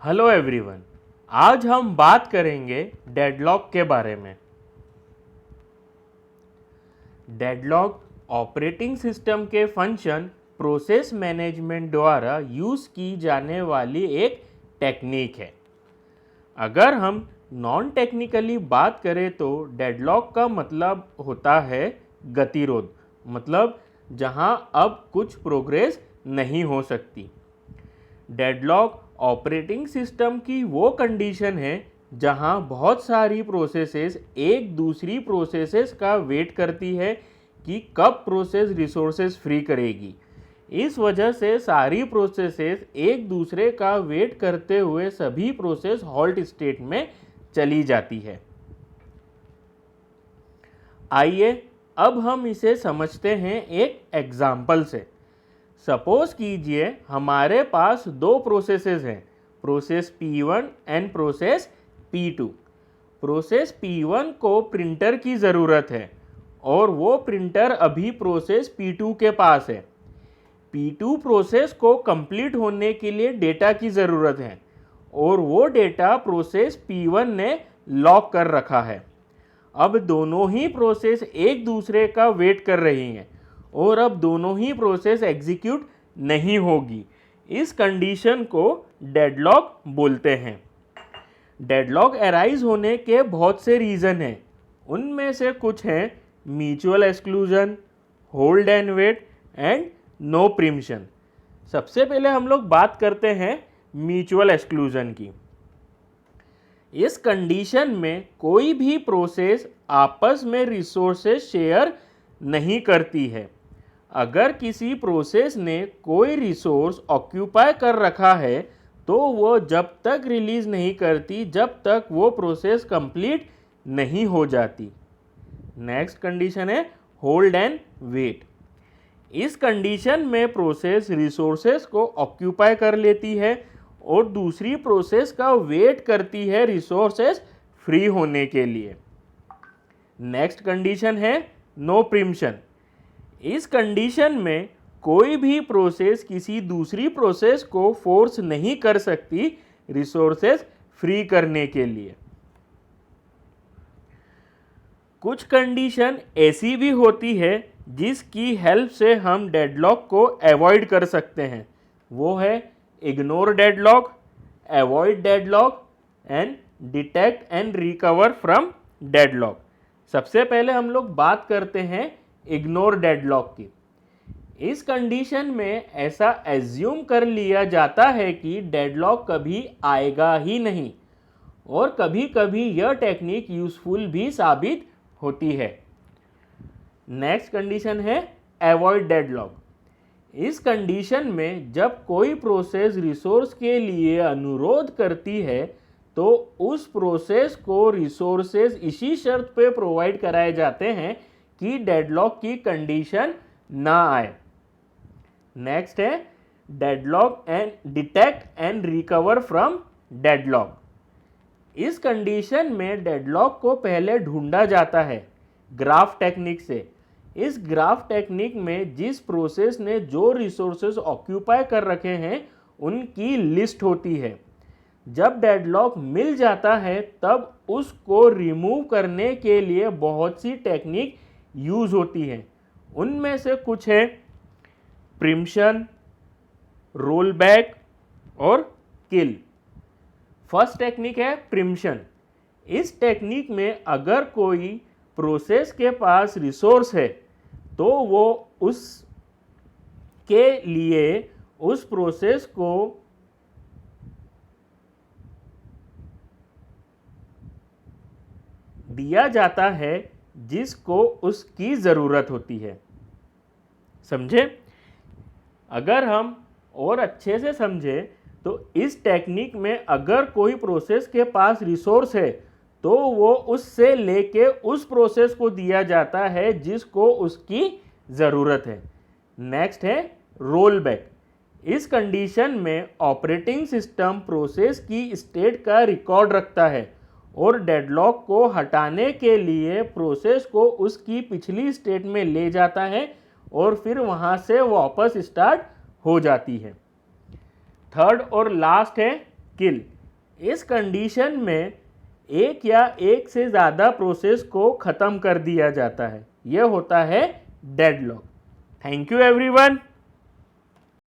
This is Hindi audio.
हेलो एवरीवन, आज हम बात करेंगे डेडलॉक के बारे में। डेडलॉक ऑपरेटिंग सिस्टम के फंक्शन प्रोसेस मैनेजमेंट द्वारा यूज़ की जाने वाली एक टेक्निक है। अगर हम नॉन टेक्निकली बात करें तो डेडलॉक का मतलब होता है गतिरोध, मतलब जहां अब कुछ प्रोग्रेस नहीं हो सकती। डेडलॉक ऑपरेटिंग सिस्टम की वो कंडीशन है जहां बहुत सारी प्रोसेसेस एक दूसरी प्रोसेसेस का वेट करती है कि कब प्रोसेस रिसोर्सेज फ्री करेगी। इस वजह से सारी प्रोसेसेस एक दूसरे का वेट करते हुए सभी प्रोसेस हॉल्ट स्टेट में चली जाती है। आइए अब हम इसे समझते हैं एक एग्जाम्पल से। सपोज कीजिए हमारे पास दो प्रोसेसेस हैं, process P1 and process P2। Process P1 को प्रिंटर की ज़रूरत है और वो प्रिंटर अभी प्रोसेस P2 के पास है। P2 प्रोसेस को कंप्लीट होने के लिए डेटा की ज़रूरत है और वो डेटा प्रोसेस P1 ने लॉक कर रखा है। अब दोनों ही प्रोसेस एक दूसरे का वेट कर रही हैं और अब दोनों ही प्रोसेस एग्जीक्यूट नहीं होगी। इस कंडीशन को डेडलॉक बोलते हैं। डेडलॉक अराइज होने के बहुत से रीज़न हैं। उनमें से कुछ हैं mutual exclusion, hold and wait and no preemption. सबसे पहले हम लोग बात करते हैं म्यूचुअल एक्सक्लूजन की। इस कंडीशन में कोई भी प्रोसेस आपस में रिसोर्सेज शेयर नहीं करती है। अगर किसी प्रोसेस ने कोई रिसोर्स ऑक्यूपाई कर रखा है तो वो जब तक रिलीज नहीं करती जब तक वो प्रोसेस कंप्लीट नहीं हो जाती। नेक्स्ट कंडीशन है होल्ड एंड वेट। इस कंडीशन में प्रोसेस रिसोर्सेज को ऑक्यूपाई कर लेती है और दूसरी प्रोसेस का वेट करती है रिसोर्सेज फ्री होने के लिए। नेक्स्ट कंडीशन है नो प्रीम्पशन। इस कंडीशन में कोई भी प्रोसेस किसी दूसरी प्रोसेस को फोर्स नहीं कर सकती रिसोर्सेज फ्री करने के लिए। कुछ कंडीशन ऐसी भी होती है जिसकी हेल्प से हम डेडलॉक को अवॉइड कर सकते हैं। वो है ignore deadlock, avoid deadlock and detect and recover from deadlock. सबसे पहले हम लोग बात करते हैं इग्नोर डेडलॉक की। इस कंडीशन में ऐसा एज्यूम कर लिया जाता है कि डेडलॉक कभी आएगा ही नहीं और कभी कभी यह टेक्निक यूजफुल भी साबित होती है। नेक्स्ट कंडीशन है अवॉइड डेडलॉक। इस कंडीशन में जब कोई प्रोसेस रिसोर्स के लिए अनुरोध करती है तो उस प्रोसेस को रिसोर्सेज इसी शर्त पे प्रोवाइड कराए जाते हैं कि डेडलॉक की कंडीशन ना आए। नेक्स्ट है deadlock and detect and recover from deadlock. इस कंडीशन में डेडलॉक को पहले ढूंढा जाता है ग्राफ टेक्निक से। इस ग्राफ टेक्निक में जिस प्रोसेस ने जो रिसोर्सेज ऑक्यूपाई कर रखे हैं उनकी लिस्ट होती है। जब डेडलॉक मिल जाता है तब उसको रिमूव करने के लिए बहुत सी टेक्निक यूज होती हैं। उनमें से कुछ है प्रीम्पशन, रोल बैक और किल। फर्स्ट टेक्निक है प्रीम्पशन। इस टेक्निक में अगर कोई प्रोसेस के पास रिसोर्स है तो वो उसके लिए उस प्रोसेस को दिया जाता है जिसको उसकी ज़रूरत होती है। समझे? अगर हम और अच्छे से समझे तो इस टेक्निक में अगर कोई प्रोसेस के पास रिसोर्स है तो वो उससे लेके उस प्रोसेस को दिया जाता है जिसको उसकी ज़रूरत है। नेक्स्ट है रोल बैक। इस कंडीशन में ऑपरेटिंग सिस्टम प्रोसेस की स्टेट का रिकॉर्ड रखता है और डेडलॉक को हटाने के लिए प्रोसेस को उसकी पिछली स्टेट में ले जाता है और फिर वहाँ से वापस स्टार्ट हो जाती है। थर्ड और लास्ट है किल। इस कंडीशन में एक या एक से ज़्यादा प्रोसेस को ख़त्म कर दिया जाता है। यह होता है डेडलॉक। Thank you everyone.